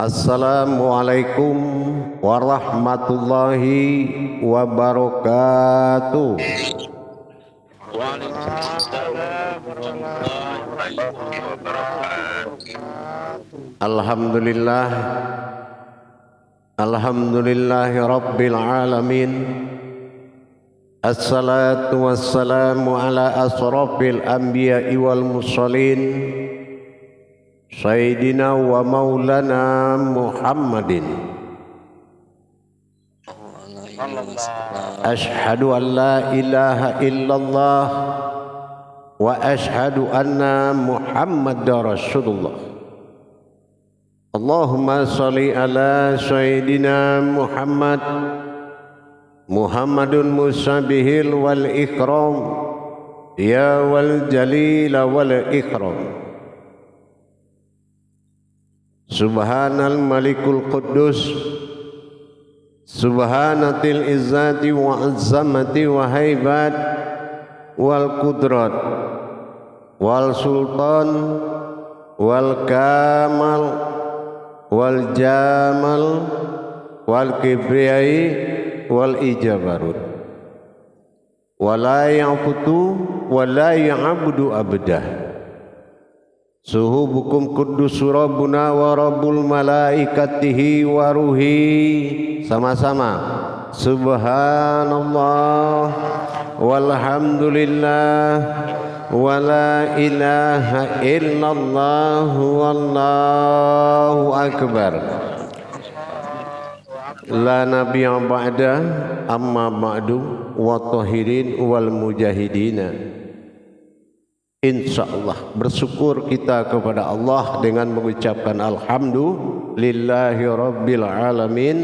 Assalamualaikum warahmatullahi wabarakatuh. Waalaikumsalam warahmatullahi wabarakatuh. Alhamdulillah, alhamdulillahi rabbil alamin. Assalatu wassalamu ala asrafil anbiya'i wal mursalin, Sayyidina wa maulana Muhammadin. Ashhadu an la ilaha illallah wa ashhadu anna Muhammadar Rasulullah. Allahumma salli ala Sayyidina Muhammad, Muhammadun musabihil wal ikram, ya wal jalil wal ikram. Subhanal malikul quddus, subhanatil izzati wa azzamati wa haibat wal qudrat wal sultan wal kamal wal jamal wal kibriyai wal ijabarut wa la ya'budu wa la ya'budu abdah. Suhubukum kuddus rabbuna wa rabbul malaikatihi wa ruhi. Sama-sama subhanallah walhamdulillah wa la ilaha illallah wallahu akbar. La nabiyya ba'da amma ba'du wa tahirin wal mujahidina. Insyaallah bersyukur kita kepada Allah dengan mengucapkan alhamdulillahi rabbil alamin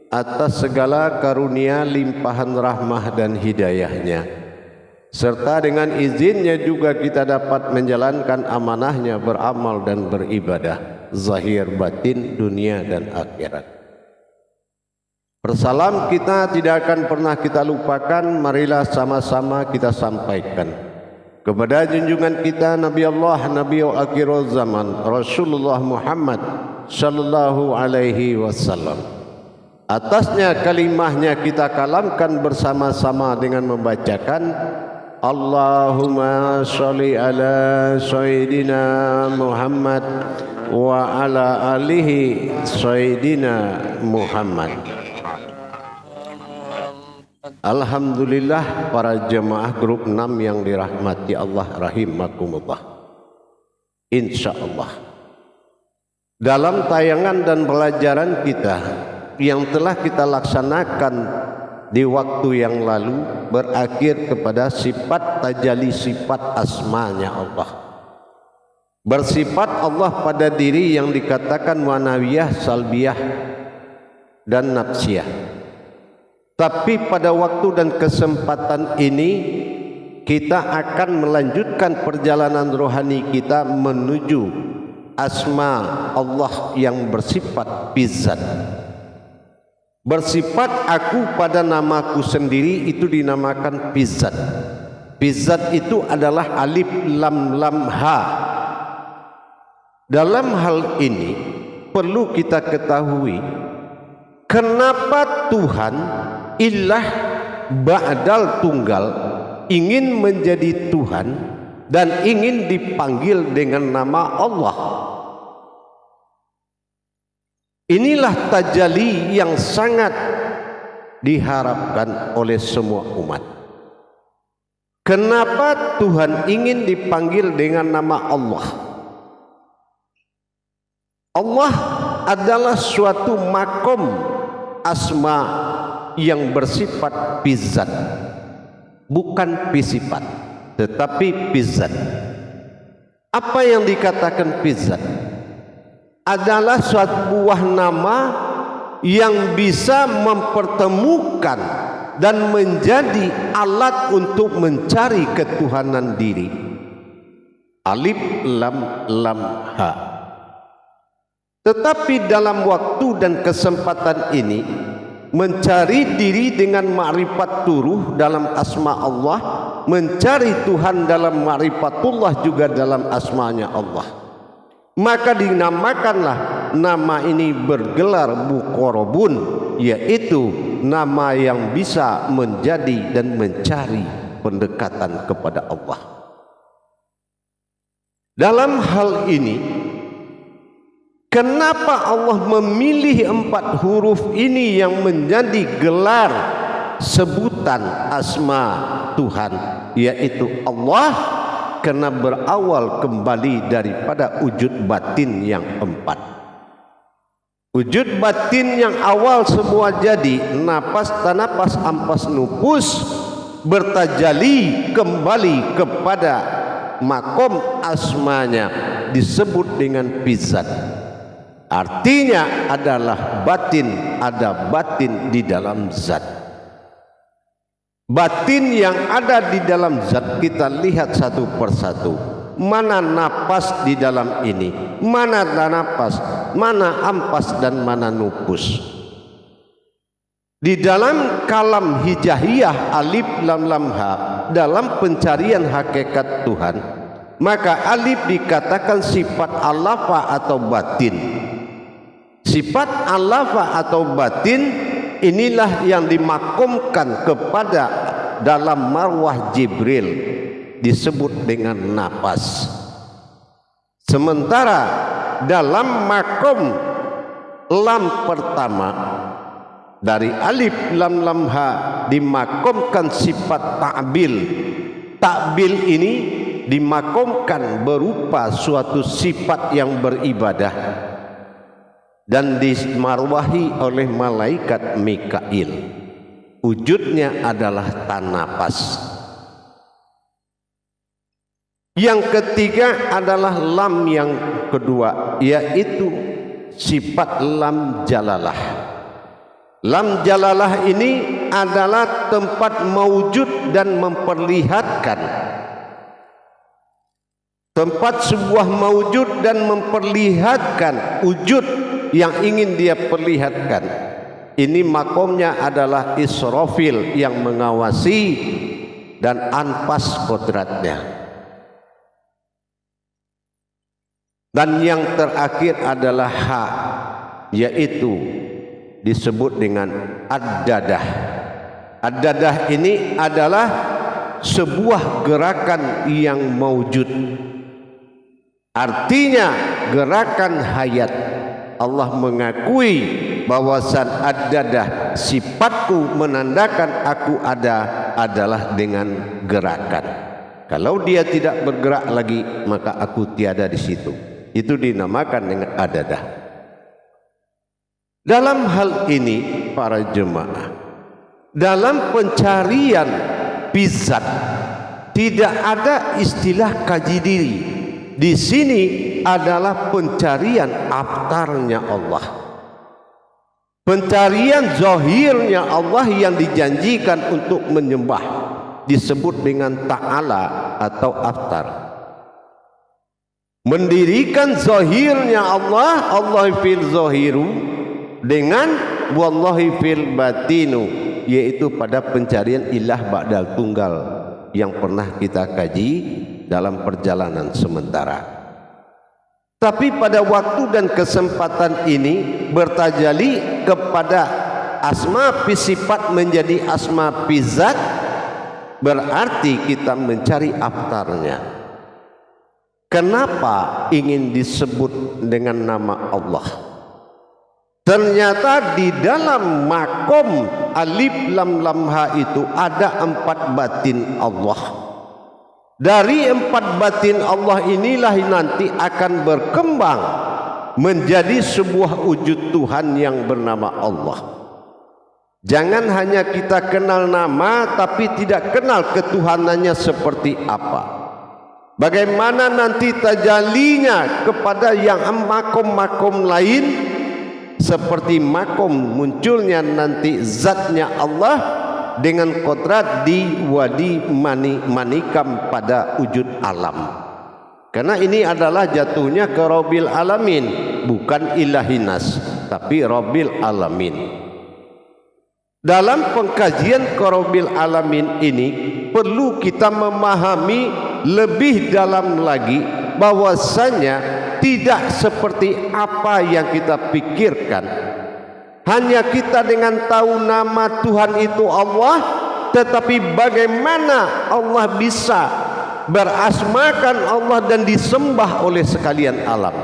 atas segala karunia, limpahan rahmah dan hidayahnya, serta dengan izinnya juga kita dapat menjalankan amanahnya beramal dan beribadah zahir batin dunia dan akhirat. Persalam kita tidak akan pernah kita lupakan, marilah sama-sama kita sampaikan kepada junjungan kita Nabi Allah, Nabi akhir zaman, Rasulullah Muhammad sallallahu alaihi wasallam. Atasnya kalimahnya kita kalamkan bersama-sama dengan membacakan Allahumma sholli ala Sayyidina Muhammad wa ala alihi Sayyidina Muhammad. Alhamdulillah para jemaah grup 6 yang dirahmati Allah rahimakumullah. Insyaallah dalam tayangan dan pelajaran kita yang telah kita laksanakan di waktu yang lalu berakhir kepada sifat tajalli, sifat asmanya Allah. Bersifat Allah pada diri yang dikatakan wanawiyah, salbiyah dan nafsiyah. Tapi pada waktu dan kesempatan ini kita akan melanjutkan perjalanan rohani kita menuju asma Allah yang bersifat bizat. Bersifat aku pada namaku sendiri itu dinamakan bizat. Bizat itu adalah alif lam lam ha. Dalam hal ini perlu kita ketahui kenapa Tuhan ilah ba'dal tunggal ingin menjadi Tuhan dan ingin dipanggil dengan nama Allah. Inilah tajalli yang sangat diharapkan oleh semua umat. Kenapa Tuhan ingin dipanggil dengan nama Allah? Allah adalah suatu makom asma yang bersifat bizat, bukan bisifat tetapi bizat. Apa yang dikatakan bizat adalah suatu buah nama yang bisa mempertemukan dan menjadi alat untuk mencari ketuhanan diri. Alif lam lam ha. Tetapi dalam waktu dan kesempatan ini mencari diri dengan ma'rifat turuh dalam asma Allah, mencari Tuhan dalam ma'rifatullah juga dalam asmanya Allah. Maka dinamakanlah nama ini bergelar muqarrabun, yaitu nama yang bisa menjadi dan mencari pendekatan kepada Allah. Dalam hal ini, kenapa Allah memilih 4 huruf ini yang menjadi gelar sebutan asma Tuhan, yaitu Allah? Karena berawal kembali daripada wujud batin yang 4. Wujud batin yang awal semua jadi napas, tanapas, ampas, nupus, bertajali kembali kepada makom asmanya, disebut dengan pizat. Artinya adalah batin, ada batin di dalam zat. Batin yang ada di dalam zat kita lihat satu persatu. Mana napas di dalam ini, mana napas, mana ampas dan mana nupus. Di dalam kalam hijahiyah alif lam lam ha, dalam pencarian hakikat Tuhan, maka alif dikatakan sifat alafa atau batin. Sifat alafa atau batin inilah yang dimakomkan kepada dalam marwah Jibril, disebut dengan napas. Sementara dalam makom lam pertama dari alif lam lam ha dimakomkan sifat ta'bil. Ta'bil ini dimakomkan berupa suatu sifat yang beribadah dan dimarwahi oleh malaikat Mikail. Wujudnya adalah tanapas. Yang ketiga adalah lam yang kedua, yaitu sifat lam jalalah. Lam jalalah ini adalah tempat mewujud dan memperlihatkan. Tempat sebuah mewujud dan memperlihatkan wujud yang ingin dia perlihatkan. Ini makomnya adalah Israfil yang mengawasi dan anfas kodratnya. Dan yang terakhir adalah ha, yaitu disebut dengan ad-dadah. Ad-dadah ini adalah sebuah gerakan yang mewujud. Artinya gerakan hayat. Allah mengakui bahwasan ad-dadah, sifatku menandakan aku ada adalah dengan gerakan. Kalau dia tidak bergerak lagi, maka aku tiada di situ. Itu dinamakan dengan ad-dadah. Dalam hal ini para jemaah, dalam pencarian pizat tidak ada istilah kaji diri. Di sini adalah pencarian aftarnya Allah, pencarian zahirnya Allah yang dijanjikan untuk menyembah, disebut dengan ta'ala atau aftar. Mendirikan zahirnya Allah, Allah fil zahiru, dengan wallahi fil batinu, yaitu pada pencarian ilah ba'dal tunggal yang pernah kita kaji dalam perjalanan sementara. Tapi pada waktu dan kesempatan ini bertajali kepada asma fi sifat menjadi asma fi zat, berarti kita mencari aftarnya. Kenapa ingin disebut dengan nama Allah? Ternyata di dalam makom alif lam lam ha itu ada 4 batin Allah. Dari 4 batin Allah inilah nanti akan berkembang menjadi sebuah wujud Tuhan yang bernama Allah. Jangan hanya kita kenal nama tapi tidak kenal ketuhanannya seperti apa. Bagaimana nanti tajallinya kepada yang makom-makom lain, seperti makom munculnya nanti zatnya Allah dengan kodrat di wadi manikam pada wujud alam. Karena ini adalah jatuhnya ke Rabbil Alamin, bukan ilahinas, tapi Rabbil Alamin. Dalam pengkajian ke Rabbil Alamin ini perlu kita memahami lebih dalam lagi bahwasanya tidak seperti apa yang kita pikirkan. Hanya kita dengan tahu nama Tuhan itu Allah, tetapi bagaimana Allah bisa berasmakan Allah dan disembah oleh sekalian alam.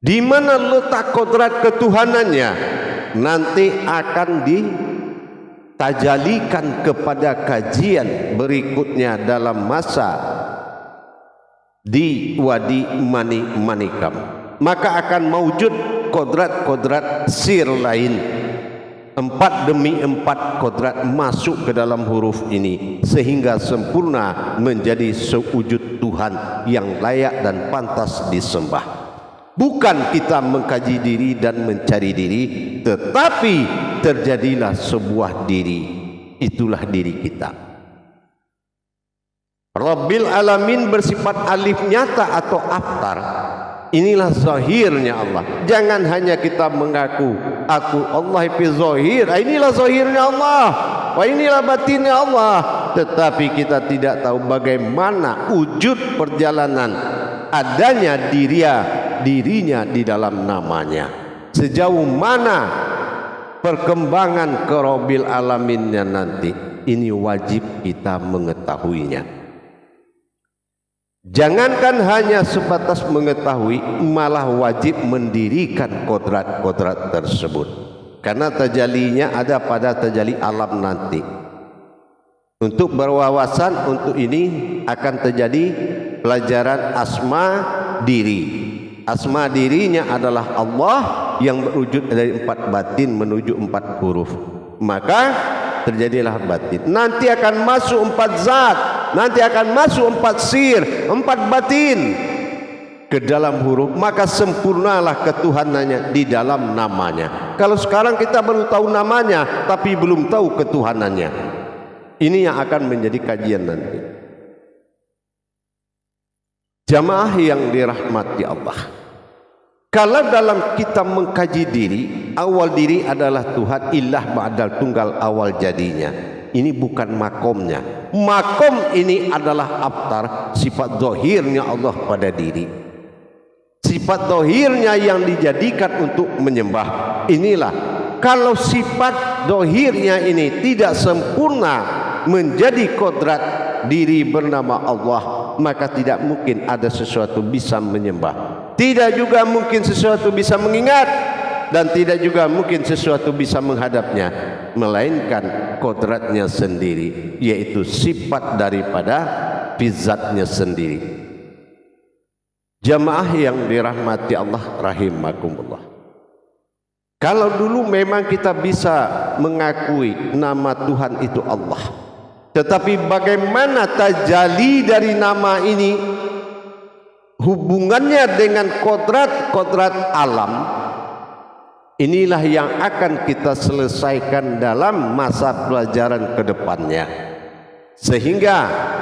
Di mana letak kodrat ketuhanannya nanti akan ditajalikan kepada kajian berikutnya dalam masa di Wadi Manikam. Maka akan mewujud kodrat-kodrat sir lain, 4 demi 4 kodrat masuk ke dalam huruf ini sehingga sempurna menjadi sewujud Tuhan yang layak dan pantas disembah. Bukan kita mengkaji diri dan mencari diri, tetapi terjadilah sebuah diri. Itulah diri kita. Rabbil Alamin bersifat alif nyata atau aftar. Inilah zahirnya Allah. Jangan hanya kita mengaku aku Allah fi zahir. Inilah zahirnya Allah. Wah, inilah batinnya Allah. Tetapi kita tidak tahu bagaimana wujud perjalanan adanya dirinya di dalam namanya. Sejauh mana perkembangan ke Rabbil Alaminnya nanti. Ini wajib kita mengetahuinya. Jangankan hanya sebatas mengetahui, malah wajib mendirikan kodrat-kodrat tersebut. Karena tajalinya ada pada tajali alam nanti. Untuk berwawasan untuk ini akan terjadi pelajaran asma diri. Asma dirinya adalah Allah yang berwujud dari 4 batin menuju 4 huruf. Maka terjadilah batin. Nanti akan masuk 4 zat, nanti akan masuk 4 sir, 4 batin ke dalam huruf, maka sempurnalah ketuhanannya di dalam namanya. Kalau sekarang kita baru tahu namanya tapi belum tahu ketuhanannya, ini yang akan menjadi kajian nanti. Jamaah yang dirahmati Allah, kalau dalam kita mengkaji diri, awal diri adalah Tuhan, ilah ba'dal tunggal awal jadinya. Ini bukan makomnya. Makom ini adalah aftar, sifat zahirnya Allah pada diri. Sifat zahirnya yang dijadikan untuk menyembah. Inilah, kalau sifat zahirnya ini tidak sempurna menjadi kodrat diri bernama Allah, maka tidak mungkin ada sesuatu bisa menyembah. Tidak juga mungkin sesuatu bisa mengingat, dan tidak juga mungkin sesuatu bisa menghadapnya, melainkan kodratnya sendiri, yaitu sifat daripada bizatnya sendiri. Jamaah yang dirahmati Allah rahimakumullah, kalau dulu memang kita bisa mengakui nama Tuhan itu Allah, tetapi bagaimana tajalli dari nama ini, hubungannya dengan kodrat-kodrat alam, inilah yang akan kita selesaikan dalam masa pelajaran ke depannya, sehingga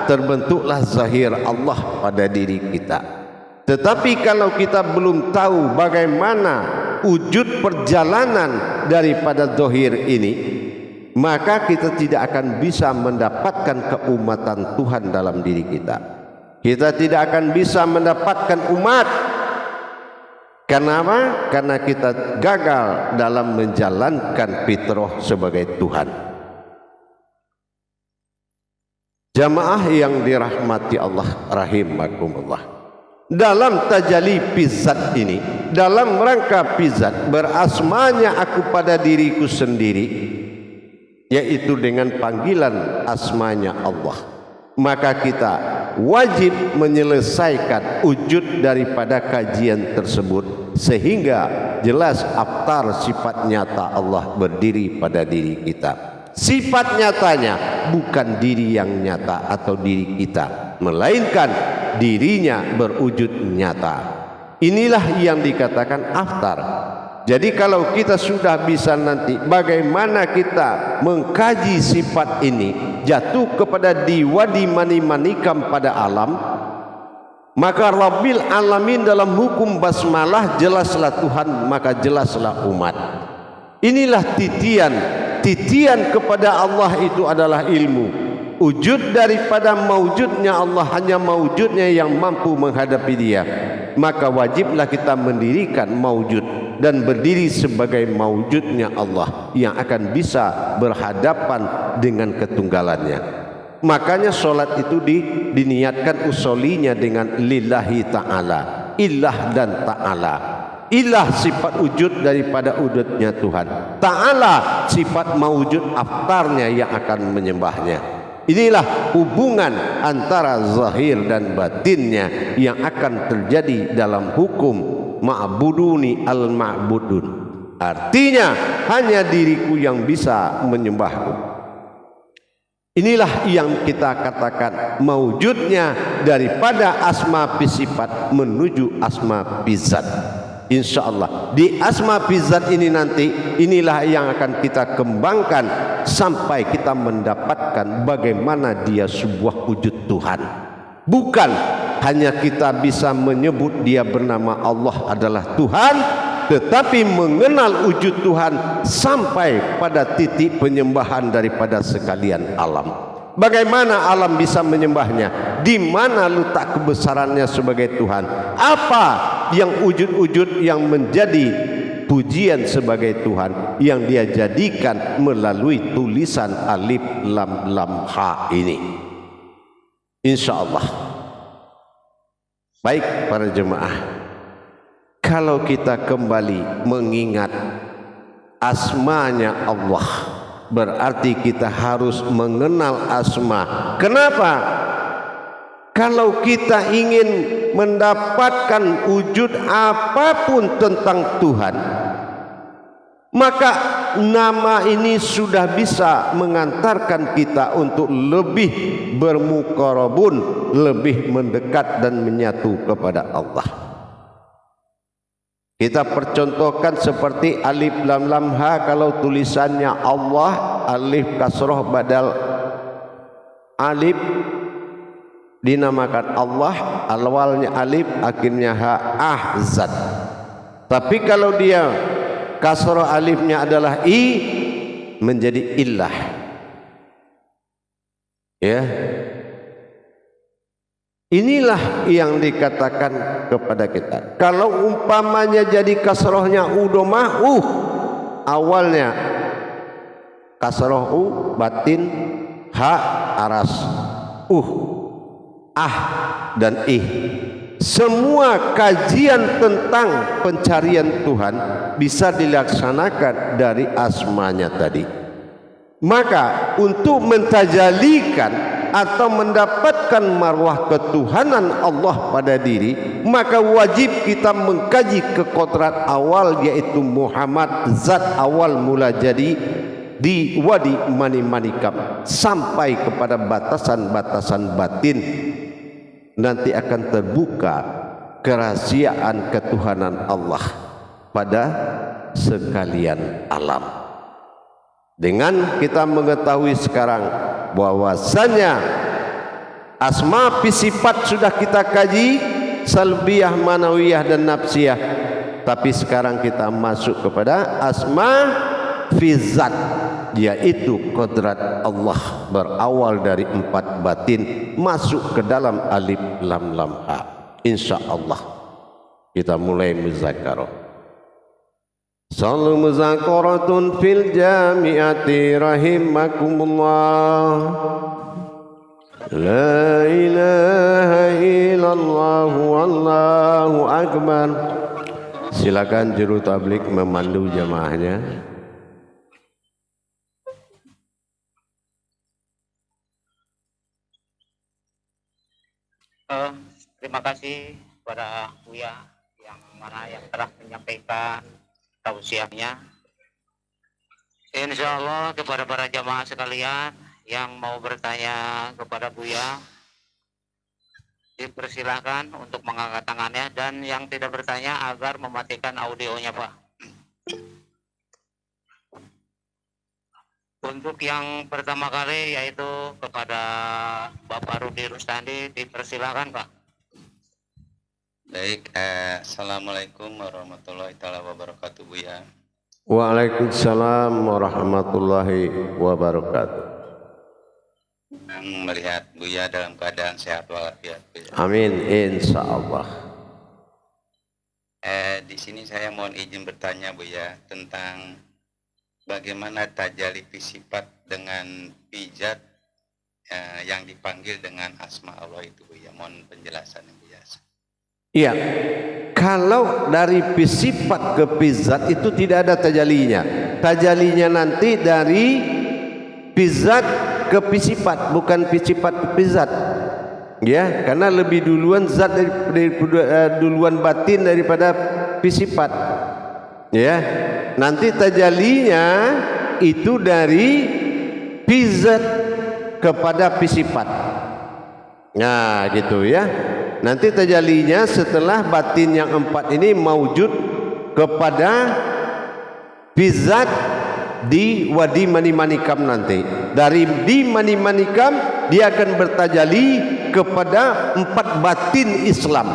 terbentuklah zahir Allah pada diri kita. Tetapi kalau kita belum tahu bagaimana wujud perjalanan daripada zahir ini, maka kita tidak akan bisa mendapatkan keumatan Tuhan dalam diri kita. Kita tidak akan bisa mendapatkan umat. Kenapa? Karena kita gagal dalam menjalankan fitrah sebagai Tuhan. Jamaah yang dirahmati Allah rahimakumullah, dalam tajalli pizat ini, dalam rangka pizat berasmanya aku pada diriku sendiri, yaitu dengan panggilan asmanya Allah, maka kita wajib menyelesaikan wujud daripada kajian tersebut sehingga jelas aftar sifat nyata Allah berdiri pada diri kita. Sifat nyatanya bukan diri yang nyata atau diri kita, melainkan dirinya berwujud nyata. Inilah yang dikatakan aftar. Jadi kalau kita sudah bisa nanti bagaimana kita mengkaji sifat ini, jatuh kepada di Wadi Manikam pada alam, maka Rabbil Alamin dalam hukum basmalah jelaslah Tuhan, maka jelaslah umat. Inilah titian kepada Allah itu adalah ilmu. wujud daripada maujudnya Allah, hanya maujudnya yang mampu menghadapi dia, maka wajiblah kita mendirikan maujud dan berdiri sebagai maujudnya Allah yang akan bisa berhadapan dengan ketunggalannya. Makanya solat itu diniatkan usolinya dengan lillahi ta'ala, ilah dan ta'ala. Ilah sifat wujud daripada wujudnya Tuhan, ta'ala sifat mawujud aftarnya yang akan menyembahnya. Inilah hubungan antara zahir dan batinnya yang akan terjadi dalam hukum ma'buduni al-ma'budun. Artinya hanya diriku yang bisa menyembahku. Inilah yang kita katakan mawujudnya daripada asma fi sifat menuju asma fi zat. InsyaAllah di asma fi zat ini nanti, inilah yang akan kita kembangkan sampai kita mendapatkan bagaimana dia sebuah wujud Tuhan. Bukan hanya kita bisa menyebut dia bernama Allah adalah Tuhan, tetapi mengenal wujud Tuhan sampai pada titik penyembahan daripada sekalian alam. Bagaimana alam bisa menyembahnya? Di mana letak kebesarannya sebagai Tuhan? Apa yang wujud-wujud yang menjadi pujian sebagai Tuhan yang dia jadikan melalui tulisan alif lam lam ha ini? InsyaAllah. Baik para jemaah, kalau kita kembali mengingat asmanya Allah, berarti kita harus mengenal asma. Kenapa? Kalau kita ingin mendapatkan wujud apapun tentang Tuhan, maka nama ini sudah bisa mengantarkan kita untuk lebih bermuqarabun, lebih mendekat dan menyatu kepada Allah. Kita percontohkan seperti alif lam lam ha, kalau tulisannya Allah, alif kasroh badal alif dinamakan Allah, awalnya alif akhirnya ha, ahzad. Tapi kalau dia kasroh alifnya adalah i, menjadi illah. Ya, inilah yang dikatakan kepada kita. Kalau umpamanya jadi kasrohnya udomah awalnya kasroh batin, ha aras, ah dan ih. Semua kajian tentang pencarian Tuhan bisa dilaksanakan dari asmanya tadi. Maka untuk mentajalikan atau mendapatkan marwah ketuhanan Allah pada diri, maka wajib kita mengkaji kekodrat awal, yaitu Muhammad, zat awal mula jadi di wadi mani-manikam, sampai kepada batasan-batasan batin. Nanti akan terbuka kerahasiaan ketuhanan Allah pada sekalian alam. Dengan kita mengetahui sekarang bahwasanya asma fi sifat sudah kita kaji, salbiyah, manawiyah dan nafsiyah. Tapi sekarang kita masuk kepada asma fi zat, yaitu kodrat Allah berawal dari 4 batin masuk ke dalam alif lam lam ha. InsyaAllah kita mulai muzakarah. Sallu muzakaratun fil jami'ati rahimakumullah. La ilaha illallah wallahu akbar. Silakan juru tablik memandu jamaahnya. Terima kasih kepada Buya yang telah menyampaikan tausiahnya. Insya Allah kepada para jamaah sekalian yang mau bertanya kepada Buya, dipersilakan untuk mengangkat tangannya, dan yang tidak bertanya agar mematikan audionya, Pak. Untuk yang pertama kali yaitu kepada Bapak Rudi Rustandi, dipersilakan, Pak. Baik, assalamualaikum warahmatullahi wabarakatuh, Buya. Waalaikumsalam warahmatullahi wabarakatuh. melihat Buya dalam keadaan sehat walafiat, Buya. Amin, insya Allah. Di sini saya mohon izin bertanya, Buya, tentang bagaimana tajalli sifat dengan pijat yang dipanggil dengan asma Allah itu, Buya. Mohon penjelasan, Buya. Iya, kalau dari sifat ke pizat itu tidak ada tajalinya. Tajalinya nanti dari pizat ke sifat, bukan sifat ke pizat. Ya, karena lebih duluan zat duluan batin daripada sifat. Ya, nanti tajalinya itu dari pizat kepada sifat. Nah, gitu ya. Nanti tajalinya setelah batin yang 4 ini mawujud kepada pizat di wadi manimanikam nanti. Dari di manimanikam dia akan bertajali kepada 4 batin Islam.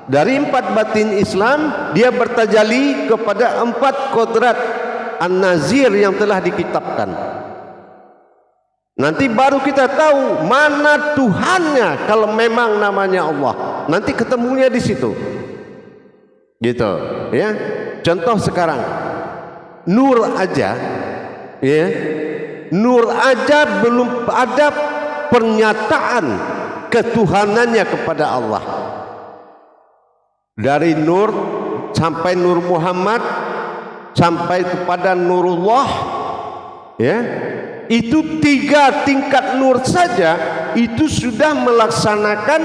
Dari 4 batin Islam dia bertajali kepada 4 kodrat An-Nazir yang telah dikitabkan. Nanti baru kita tahu mana Tuhannya kalau memang namanya Allah. Nanti ketemunya di situ. Gitu, ya. Contoh sekarang nur aja, ya. Nur aja belum ada pernyataan ketuhanannya kepada Allah. Dari nur sampai Nur Muhammad sampai kepada Nurullah, ya. Itu 3 tingkat nur saja itu sudah melaksanakan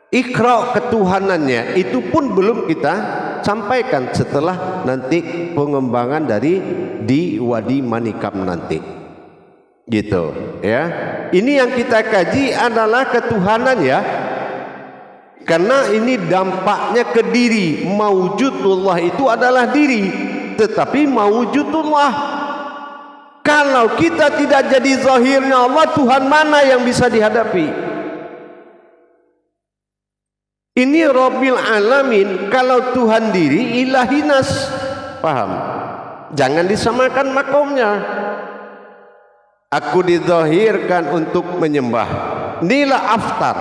ikra ketuhanannya. Itu pun belum kita sampaikan setelah nanti pengembangan dari di wadi manikam nanti. Gitu, ya. Ini yang kita kaji adalah ketuhanan, ya. Karena ini dampaknya ke diri. Maujudullah itu adalah diri, tetapi maujudullah. Kalau kita tidak jadi zahirnya Allah, Tuhan mana yang bisa dihadapi? Ini Rabbil Alamin. Kalau Tuhan diri, ilahinas. Paham? Jangan disamakan makomnya. Aku dizahirkan untuk menyembah. Inilah aftar.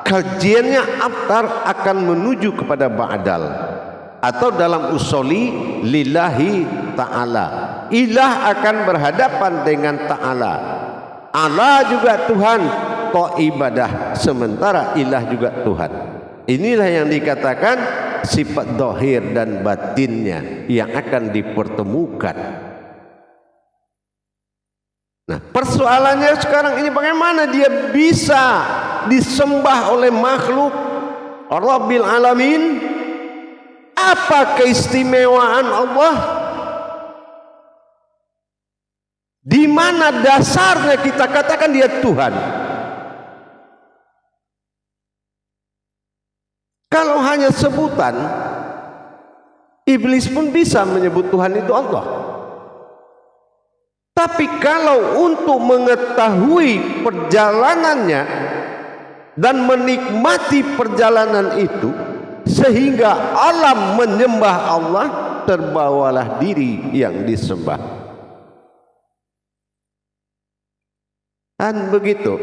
Kajiannya aftar akan menuju kepada ba'dal. Atau dalam usuli lillahi ta'ala. Ilah akan berhadapan dengan ta'ala. Allah juga Tuhan, toh ibadah, sementara ilah juga Tuhan. Inilah yang dikatakan sifat zahir dan batinnya yang akan dipertemukan. Nah, persoalannya sekarang ini bagaimana dia bisa disembah oleh makhluk Rabbil Alamin? Apa keistimewaan Allah? Di mana dasarnya kita katakan dia Tuhan? Kalau hanya sebutan, iblis pun bisa menyebut Tuhan itu Allah. Tapi kalau untuk mengetahui perjalanannya dan menikmati perjalanan itu, sehingga alam menyembah Allah, terbawalah diri yang disembah. Dan begitu,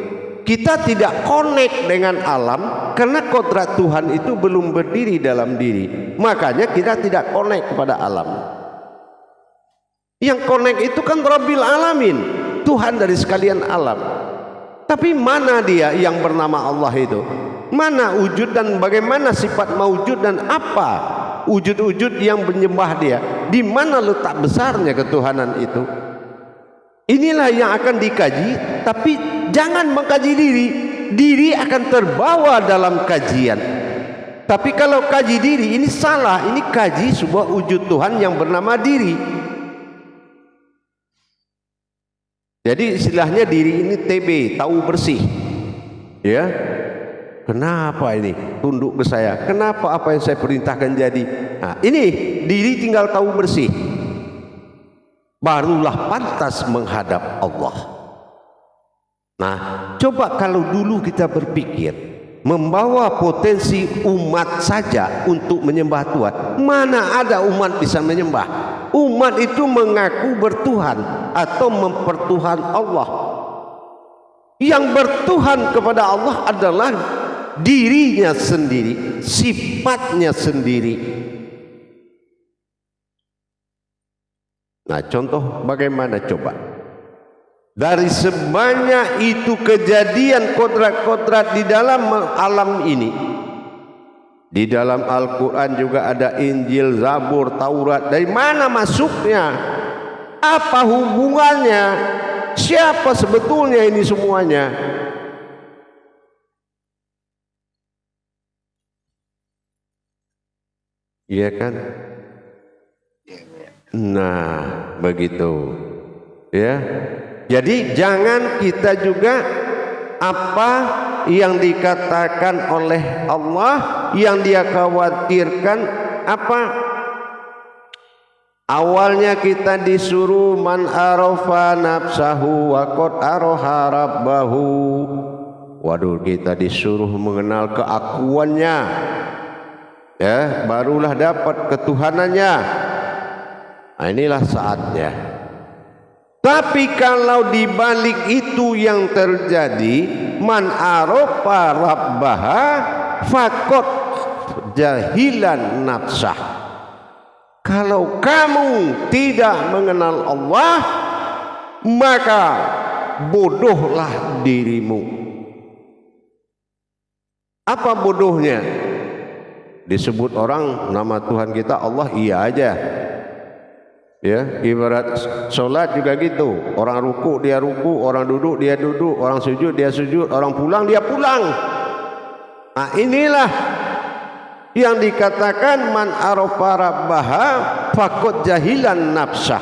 kita tidak connect dengan alam karena kodrat Tuhan itu belum berdiri dalam diri. Makanya kita tidak connect kepada alam. Yang connect itu kan Rabbil Alamin, Tuhan dari sekalian alam. Tapi mana dia yang bernama Allah itu? Mana wujud dan bagaimana sifat maujud dan apa wujud-wujud yang menyembah dia? Di mana letak besarnya ketuhanan itu? Inilah yang akan dikaji, tapi jangan mengkaji diri. Diri akan terbawa dalam kajian. Tapi kalau kaji diri ini salah, ini kaji sebuah wujud Tuhan yang bernama diri. Jadi istilahnya diri ini TB, tahu bersih. Ya. Kenapa ini tunduk ke saya? Kenapa apa yang saya perintahkan jadi? Nah, ini diri tinggal tahu bersih. Barulah pantas menghadap Allah. Nah, coba kalau dulu kita berpikir membawa potensi umat saja untuk menyembah Tuhan, mana ada umat bisa menyembah? Umat itu mengaku bertuhan atau mempertuhan Allah. Yang bertuhan kepada Allah adalah dirinya sendiri, sifatnya sendiri. Nah, contoh bagaimana coba? Dari sebanyak itu kejadian kodrat-kodrat di dalam alam ini, di dalam Al-Quran juga ada Injil, Zabur, Taurat. Dari mana masuknya? Apa hubungannya? Siapa sebetulnya ini semuanya? Iya kan? Nah, begitu. Ya. Jadi jangan kita juga apa yang dikatakan oleh Allah, yang dia khawatirkan apa? Awalnya kita disuruh man arafa nafsahu wa qad araha rabbahu. Waduh, kita disuruh mengenal keakuannya. Ya, barulah dapat ketuhanannya. Nah, inilah saatnya. Tapi kalau dibalik itu yang terjadi, man arafa rabbaha faqad jahilan nafsah. Kalau kamu tidak mengenal Allah, maka bodohlah dirimu. Apa bodohnya? Disebut orang nama Tuhan kita Allah, iya aja. Ya, ibarat sholat juga gitu. Orang ruku dia ruku, orang duduk dia duduk, orang sujud dia sujud, orang pulang dia pulang. Nah, inilah yang dikatakan man arafa rabbaha faqad jahilan nafsah.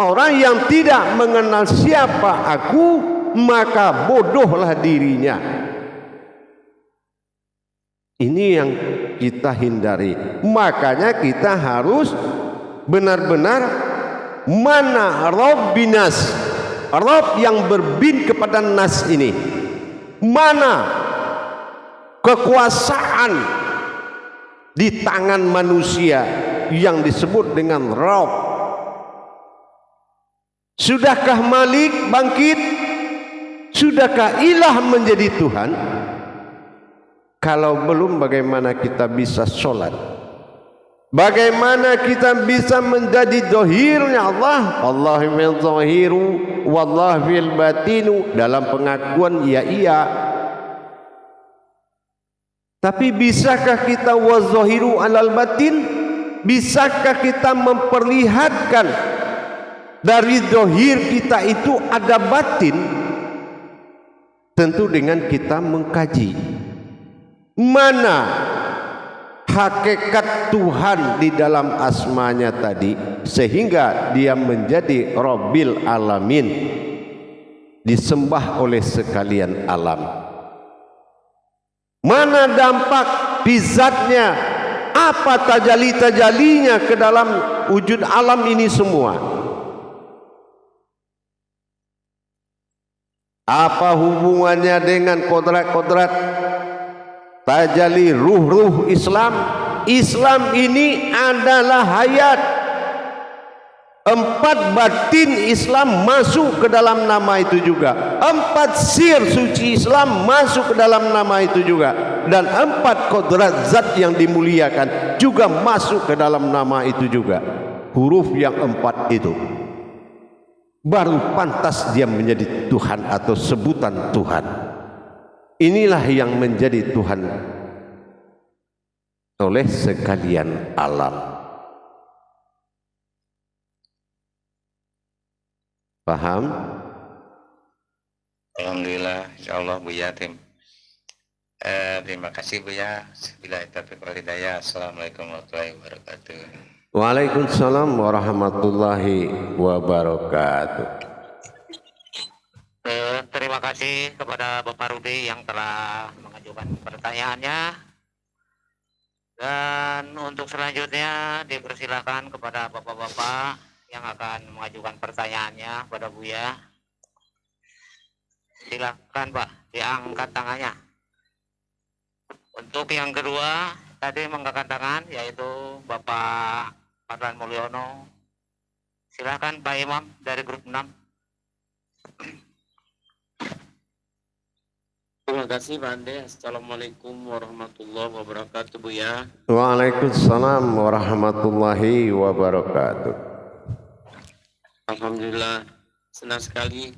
Orang yang tidak mengenal siapa aku, maka bodohlah dirinya. Ini yang kita hindari. Makanya kita harus benar-benar mana Rabbinas, Rabb yang berbin kepada nas ini, mana kekuasaan di tangan manusia yang disebut dengan Rabb. Sudahkah Malik bangkit? Sudahkah Ilah menjadi Tuhan? Kalau belum, bagaimana kita bisa sholat? Bagaimana kita bisa menjadi dohirnya Allah? Allahumma zahiru wallahu fil batinu. Dalam pengakuan ya iya. Tapi bisakah kita wazahiru alal batin? Bisakah kita memperlihatkan dari dohir kita itu ada batin? Tentu dengan kita mengkaji mana hakikat Tuhan di dalam asmanya tadi, sehingga dia menjadi Rabbil Alamin, disembah oleh sekalian alam. Mana dampak bizatnya, apa tajali-tajalinya ke dalam wujud alam ini semua? Apa hubungannya dengan kodrat-kodrat tajali ruh-ruh Islam? Islam ini adalah hayat. 4 batin Islam masuk ke dalam nama itu juga. 4 sir suci Islam masuk ke dalam nama itu juga. Dan 4 kodrat zat yang dimuliakan juga masuk ke dalam nama itu juga. Huruf yang 4 itu baru pantas dia menjadi Tuhan atau sebutan Tuhan. Inilah yang menjadi Tuhan oleh sekalian alam. Paham? Alhamdulillah, insyaallah Buya tim. Terima kasih Buya. Bila taufiq wal hidayah. Assalamualaikum warahmatullahi wabarakatuh. Waalaikumsalam warahmatullahi wabarakatuh. Terima kasih kepada Bapak Rudi yang telah mengajukan pertanyaannya. Dan untuk selanjutnya dipersilakan kepada bapak-bapak yang akan mengajukan pertanyaannya pada Buya. Silakan Pak, diangkat tangannya. Untuk yang kedua tadi mengangkat tangan yaitu Bapak Fadlan Mulyono. Silakan Pak Imam dari grup 6. Terima kasih Pak Ande. Assalamualaikum warahmatullahi wabarakatuh Buya. Waalaikumsalam warahmatullahi wabarakatuh. Alhamdulillah senang sekali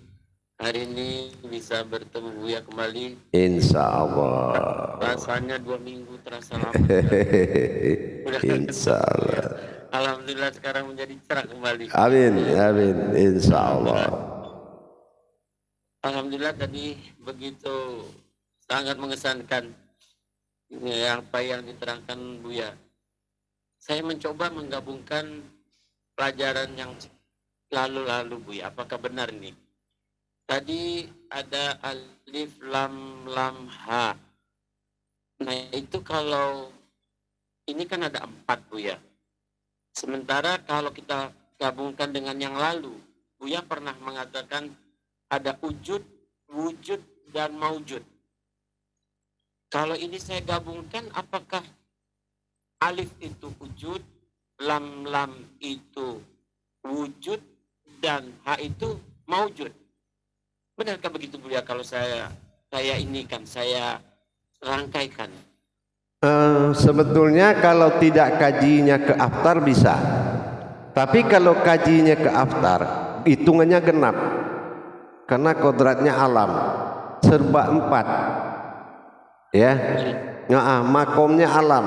hari ini bisa bertemu Buya kembali. Insya Allah. Rasanya 2 minggu terasa lama. Insya Allah. Alhamdulillah sekarang menjadi cerah kembali. Amin, amin. Insya Allah. Alhamdulillah tadi begitu sangat mengesankan apa yang diterangkan Buya. Saya mencoba menggabungkan pelajaran yang lalu-lalu Buya. Apakah benar nih? Tadi ada alif lam lam ha. Nah itu kalau ini kan ada 4 Buya. Sementara kalau kita gabungkan dengan yang lalu, Buya pernah mengatakan ada wujud, wujud, dan maujud. Kalau ini saya gabungkan, apakah alif itu wujud, lam itu wujud, dan ha itu maujud? Benarkah begitu Buya kalau saya rangkaikan? Sebetulnya kalau tidak kajinya ke aftar bisa. Tapi kalau kajinya ke aftar, hitungannya genap. Karena kodratnya alam serba 4 ya, makomnya alam,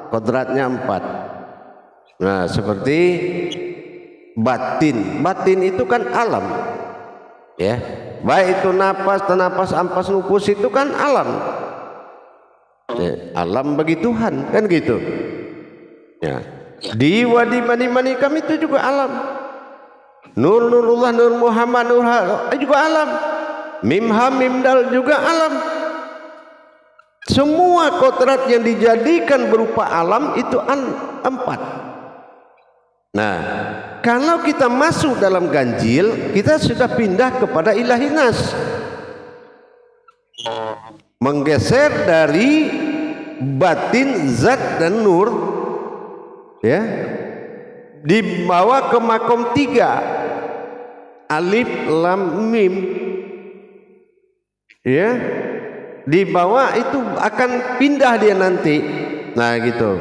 kodratnya 4. Nah seperti batin itu kan alam ya, baik itu napas, tenapas, ampas, nupus itu kan alam ya, alam bagi Tuhan kan gitu ya. Diwa di mani kami itu juga alam. Nur Nurullah, Nur Muhammad, Nur juga alam. Mimha Mimdal juga alam. Semua kodrat yang dijadikan berupa alam itu 4. Nah, kalau kita masuk dalam ganjil, kita sudah pindah kepada ilahi nas. Menggeser dari batin, zat dan nur ya, dibawa ke makom 3 alif lam mim ya, dibawa itu akan pindah dia nanti. Nah gitu.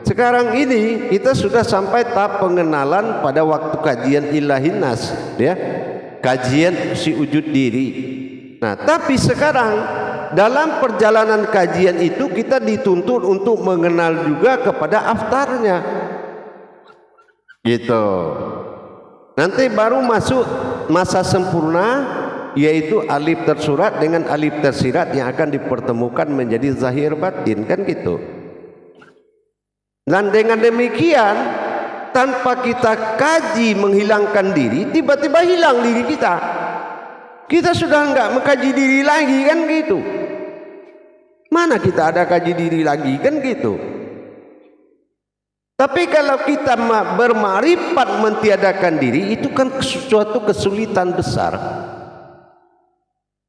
Sekarang ini kita sudah sampai tahap pengenalan pada waktu kajian ilahi nas ya, kajian si wujud diri. Nah tapi sekarang dalam perjalanan kajian itu kita dituntut untuk mengenal juga kepada aftarnya gitu. Nanti baru masuk masa sempurna, yaitu alif tersurat dengan alif tersirat yang akan dipertemukan menjadi zahir batin kan gitu. Dan dengan demikian tanpa kita kaji menghilangkan diri, tiba-tiba hilang diri kita. Kita sudah enggak mengkaji diri lagi kan gitu. Mana kita ada kaji diri lagi kan gitu. Tapi kalau kita bermarifat mentiadakan diri, itu kan suatu kesulitan besar.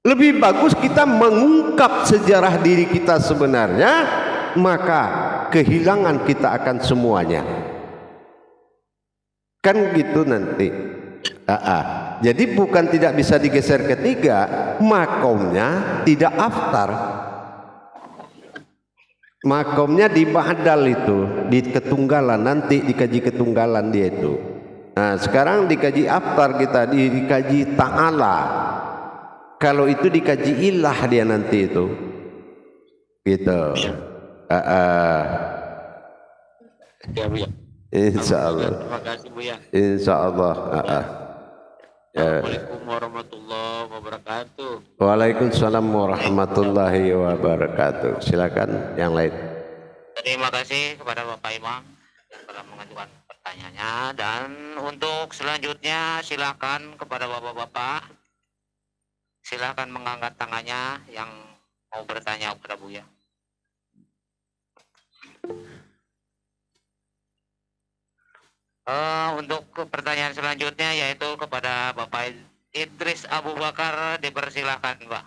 Lebih bagus kita mengungkap sejarah diri kita sebenarnya, maka kehilangan kita akan semuanya. Kan gitu nanti. Jadi bukan tidak bisa digeser ketiga, makomnya tidak aftar. Makomnya di ba'dal itu, di ketunggalan, nanti dikaji ketunggalan dia itu. Nah sekarang dikaji aftar kita, dikaji ta'ala. Kalau itu dikaji ilah dia nanti itu gitu. Ya Buya. Insyaallah. Terima kasih Buya. Insyaallah. Assalamualaikum warahmatullahi wabarakatuh. Waalaikumsalam warahmatullahi wabarakatuh. Silakan yang lain. Terima kasih kepada Bapak Imam yang telah mengajukan pertanyaannya, dan untuk selanjutnya silakan kepada bapak-bapak, silakan mengangkat tangannya yang mau bertanya kepada Buya. Untuk pertanyaan selanjutnya yaitu kepada Bapak Idris Abu Bakar, dipersilakan Pak.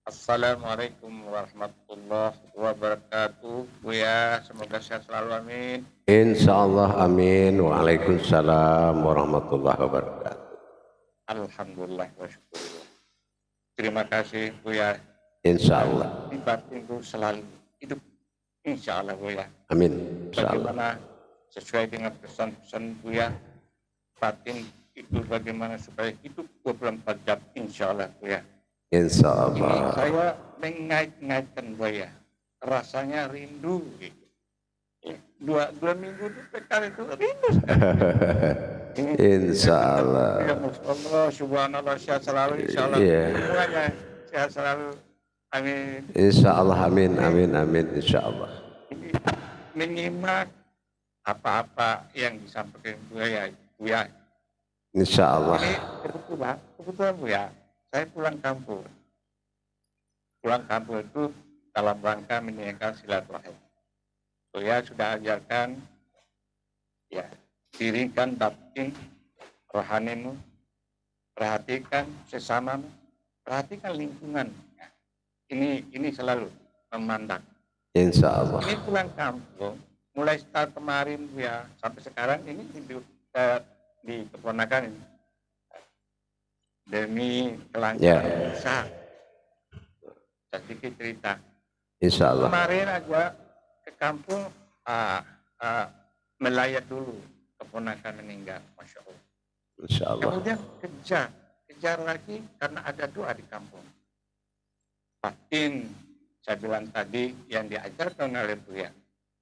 Assalamualaikum warahmatullahi wabarakatuh. Buya, semoga sehat selalu, amin. Insyaallah amin. Waalaikumsalam warahmatullahi wabarakatuh. Alhamdulillah wa syukur. Terima kasih Buya. Insya Allah. Di batinku selalu hidup. Insya Allah Buya. Amin. Insya Allah. Bagaimana sesuai dengan pesan-pesan Buya, batin itu bagaimana supaya hidup 24 jam insya Allah Buya. Insya Ini Allah. saya mengait-ngaitkan Buya, rasanya rindu gitu. Ya, dua minggu itu PKL itu rindu. Insya Allah. Ya Allah, subhanallah, sehat selalu insya Allah. Iya. Semuanya sehat selalu. Amin. Insya Allah. Amin. Amin. Amin. Insya Allah. Ini menyimak apa-apa yang disampaikan Buya. Insya Allah. Ini kebetulan Buya, saya pulang kampung. Pulang kampung itu dalam rangka meningkatkan silaturahim. Buya sudah ajarkan, ya, dirikan batin rohanimu, perhatikan sesamamu, perhatikan lingkungan. Ini selalu memandang. Insya Allah. Ini pulang kampung, mulai start kemarin ya sampai sekarang ini di keponakan ini demi kelancaran usaha. Sedikit cerita. Insya Allah. Kemarin aja ke kampung melayat dulu keponakan meninggal, masya Allah. Insya Allah. Kemudian kejar lagi karena ada doa di kampung. Batin saya bilang tadi yang diajarkan oleh Buya.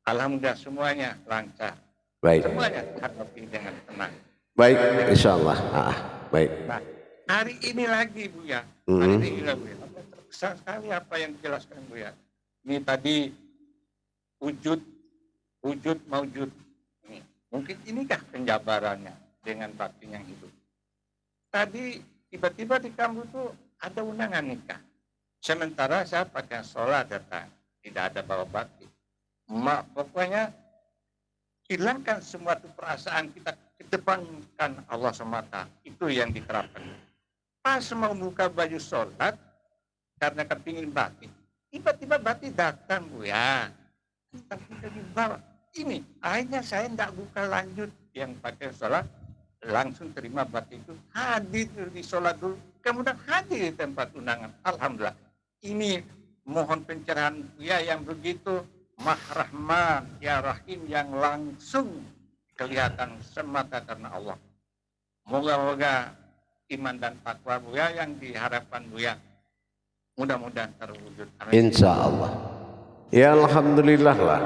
Alhamdulillah semuanya lancar. Baik. Semuanya hadapi dengan tenang. Baik. Insya Allah. Baik. Nah, hari ini lagi Buya. Hari ini lagi Buya. Besar sekali apa yang dijelaskan Buya. Ini tadi wujud maujud. Mungkin inikah penjabarannya dengan batin yang hidup. Tadi tiba-tiba di kampung itu ada undangan nikah. Sementara saya pakai sholat datang, tidak ada bawa batin. Pokoknya hilangkan semua itu perasaan kita, kedepankan Allah semata. Itu yang diterapkan. Pas mau buka baju sholat, karena kepingin batin. Tiba-tiba batin datang Buya. Kita dibawa. Ini akhirnya saya tidak buka lanjut yang pakai sholat, langsung terima batin itu, hadir di sholat dulu, kemudian hadir di tempat undangan. Alhamdulillah. Ini mohon pencerahan Buya yang begitu Rahman, ya Rahim yang langsung kelihatan semata karena Allah. Moga-moga iman dan takwa Buya yang diharapkan Buya mudah-mudahan terwujud. Insya Allah. Ya Alhamdulillah lah.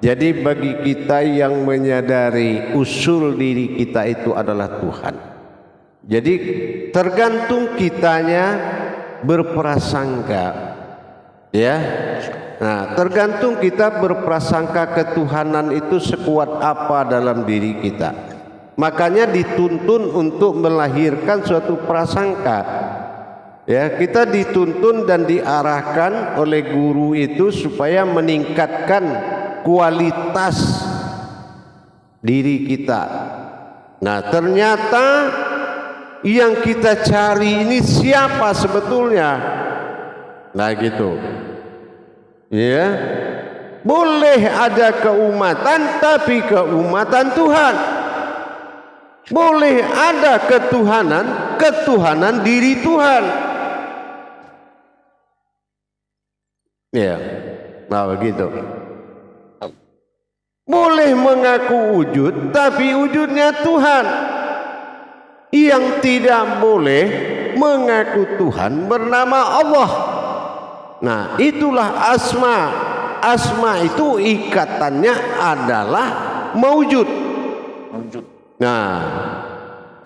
Jadi bagi kita yang menyadari usul diri kita itu adalah Tuhan. Jadi tergantung kitanya berprasangka. Ya. Nah, tergantung kita berprasangka ketuhanan itu sekuat apa dalam diri kita. Makanya dituntun untuk melahirkan suatu prasangka. Ya, kita dituntun dan diarahkan oleh guru itu supaya meningkatkan kualitas diri kita. Nah, ternyata yang kita cari ini siapa sebetulnya? Nah, gitu. Ya. Boleh ada keumatan tapi keumatan Tuhan. Boleh ada ketuhanan diri Tuhan. Ya. Nah, begitu. Boleh mengaku wujud tapi wujudnya Tuhan. Yang tidak boleh mengaku Tuhan bernama Allah. Nah, itulah asma. Asma itu ikatannya adalah maujud. Nah,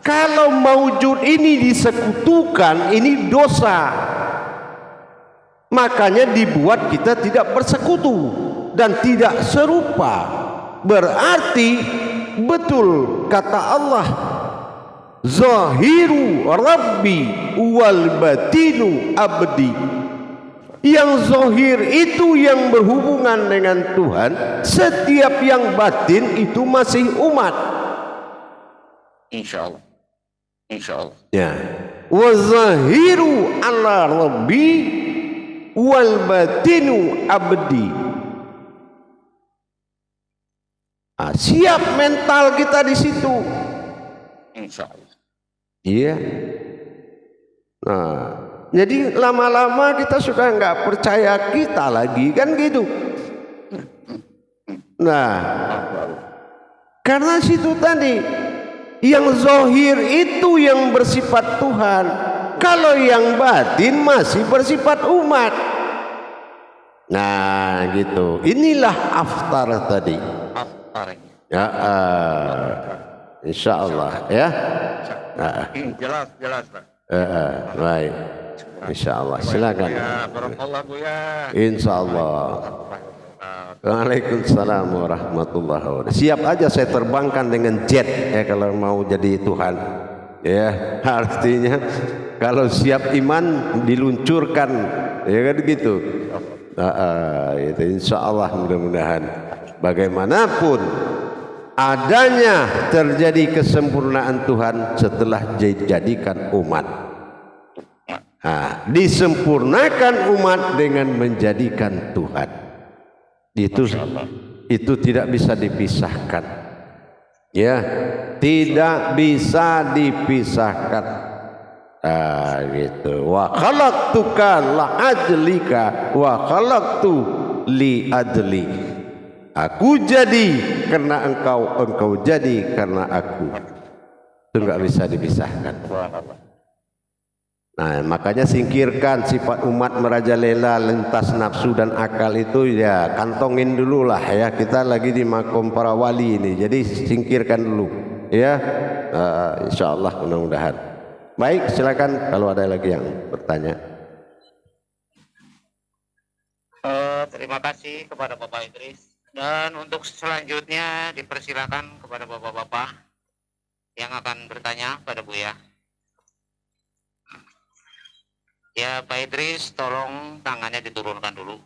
kalau maujud ini disekutukan, ini dosa. Makanya dibuat kita tidak bersekutu dan tidak serupa. Berarti betul kata Allah, zahiru rabbi wal batinu abdi. Yang zahir itu yang berhubungan dengan Tuhan, setiap yang batin itu masih umat. Insya Allah. Insya Allah. Ya. Wa zahiru ala rabbi wal batinu abdi. Nah, siap mental kita di situ. Insya Allah. Iya. Nah, Jadi lama-lama kita sudah nggak percaya kita lagi, kan gitu. Nah, karena situ tadi yang zahir itu yang bersifat Tuhan, kalau yang batin masih bersifat umat. Nah gitu, inilah aftar tadi ya, insya Allah ya. Jelas Pak. Baik, insya Allah, silakan. Barakallah Buya. Insya Allah. Waalaikumsalam warahmatullahi wabarakatuh. Siap aja saya terbangkan dengan jet ya kalau mau jadi Tuhan. Ya, artinya kalau siap iman diluncurkan, ya kan gitu. Itu insya Allah, mudah-mudahan bagaimanapun adanya terjadi kesempurnaan Tuhan setelah dijadikan umat. Disempurnakan umat dengan menjadikan Tuhan. Itu tidak bisa dipisahkan, ya, tidak bisa dipisahkan. Gitu. Wa khalaqtuka la ajlika wa khalaqtu li ajli. Aku jadi karena engkau, engkau jadi karena aku. Itu nggak bisa dipisahkan. Nah, makanya singkirkan sifat umat merajalela, lintas nafsu dan akal itu, ya kantongin dulu lah ya. Kita lagi di makom para wali ini, jadi singkirkan dulu ya. Insya Allah, mudah-mudahan. Baik, silakan kalau ada lagi yang bertanya. Terima kasih kepada Bapak Idris, dan untuk selanjutnya dipersilakan kepada bapak-bapak yang akan bertanya pada Buya. Ya, Pak Idris, tolong tangannya diturunkan dulu.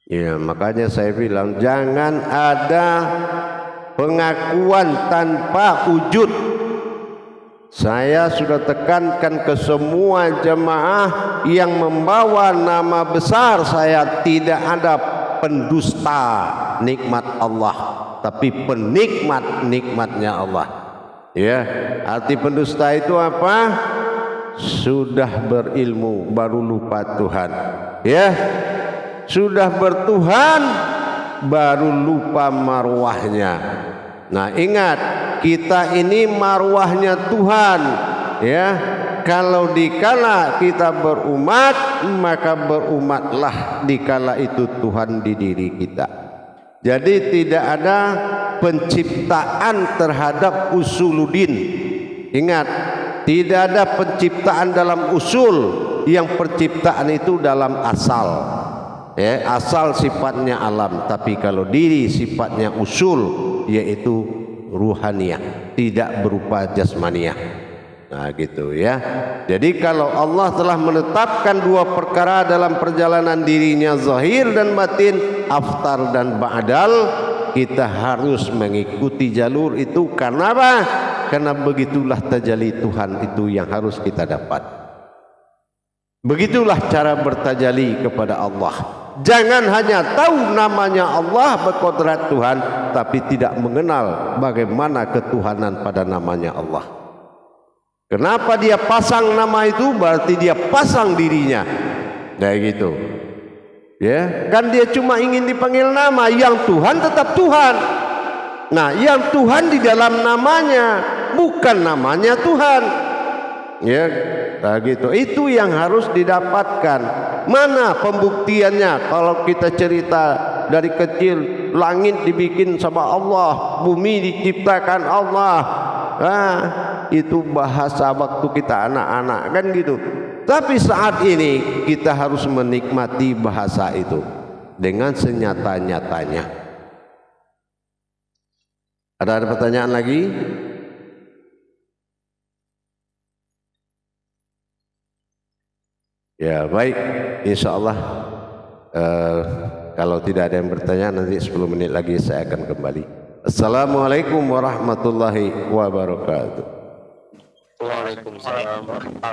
Ya, makanya saya bilang jangan ada pengakuan tanpa wujud. Saya sudah tekankan ke semua jemaah yang membawa nama besar saya, tidak ada pendusta nikmat Allah, tapi penikmat nikmatnya Allah. Ya, arti pendusta itu apa? Sudah berilmu baru lupa Tuhan. Ya, sudah bertuhan baru lupa marwahnya. Nah, ingat, kita ini marwahnya Tuhan. Ya, kalau dikala kita berumat, maka berumatlah dikala itu Tuhan di diri kita. Jadi tidak ada penciptaan terhadap usuluddin. Ingat, tidak ada penciptaan dalam usul, yang penciptaan itu dalam asal. Ya, asal sifatnya alam, tapi kalau diri sifatnya usul, yaitu ruhaniyah, tidak berupa jasmaniyah. Nah gitu ya. Jadi kalau Allah telah menetapkan dua perkara dalam perjalanan dirinya, zahir dan batin, aftar dan ba'dal, kita harus mengikuti jalur itu. Karena apa? Karena begitulah tajalli Tuhan itu yang harus kita dapat. Begitulah cara bertajalli kepada Allah. Jangan hanya tahu namanya Allah, berkodrat Tuhan, tapi tidak mengenal bagaimana ketuhanan pada namanya Allah. Kenapa dia pasang nama itu? Berarti dia pasang dirinya. Kayak gitu. Ya, kan dia cuma ingin dipanggil nama, yang Tuhan tetap Tuhan. Nah, yang Tuhan di dalam namanya, bukan namanya Tuhan. Ya, kayak gitu. Itu yang harus didapatkan. Mana pembuktiannya? Kalau kita cerita dari kecil, langit dibikin sama Allah, bumi diciptakan Allah. Nah, itu bahasa waktu kita anak-anak, kan gitu. Tapi saat ini kita harus menikmati bahasa itu dengan senyata-nyatanya. Ada pertanyaan lagi? Ya, baik, insya Allah kalau tidak ada yang bertanya, nanti 10 menit lagi saya akan kembali. Assalamualaikum warahmatullahi wabarakatuh. Waalaikumsalam.